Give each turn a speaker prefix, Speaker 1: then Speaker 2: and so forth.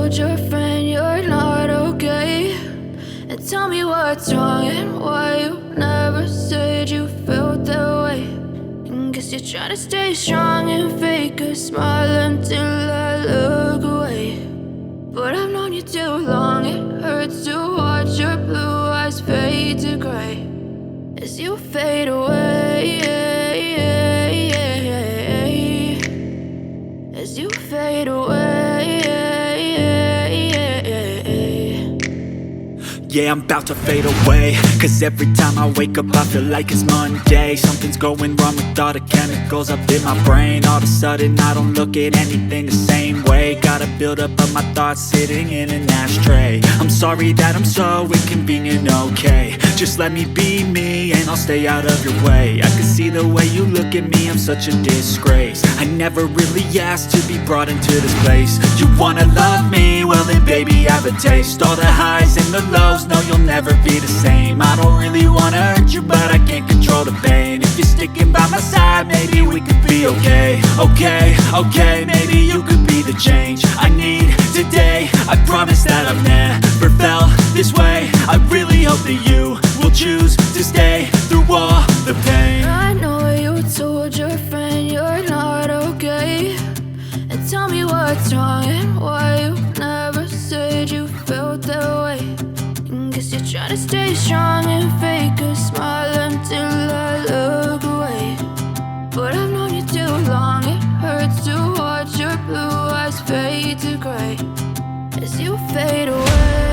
Speaker 1: told your friend you're not okay? And tell me what's wrong and why you never said you felt that way. And guess you're trying to stay strong and fake a smile until I look away. But I've known you too long, it hurts to watch your blue eyes fade to gray as you fade away, as you fade away.
Speaker 2: Yeah, I'm about to fade away, cause every time I wake up I feel like it's Monday. Something's going wrong with all the chemicals up in my brain. All of a sudden I don't look at anything the same way. Gotta build up of my thoughts sitting in an ashtray. I'm sorry that I'm so inconvenient, okay? Just let me be me and I'll stay out of your way. I can see the way you look at me, I'm such a disgrace. I never really asked to be brought into this place. You wanna love me? Well then baby, have a taste. All the highs and the lows, no, you'll never be the same. I don't really wanna hurt you, but I can't control the pain. If you're sticking by my side, maybe we could be okay. Okay, maybe you could be the change I need today. I promise that I've never felt this way. I really hope that you will choose to stay through all the pain.
Speaker 1: I know you told your friend you're not okay. And tell me what's wrong and why you never said you felt that way. And guess you're trying to stay strong and fake a smile until I look away. But I've known you too long, it hurts to watch your blue eyes fade to gray as you fade away.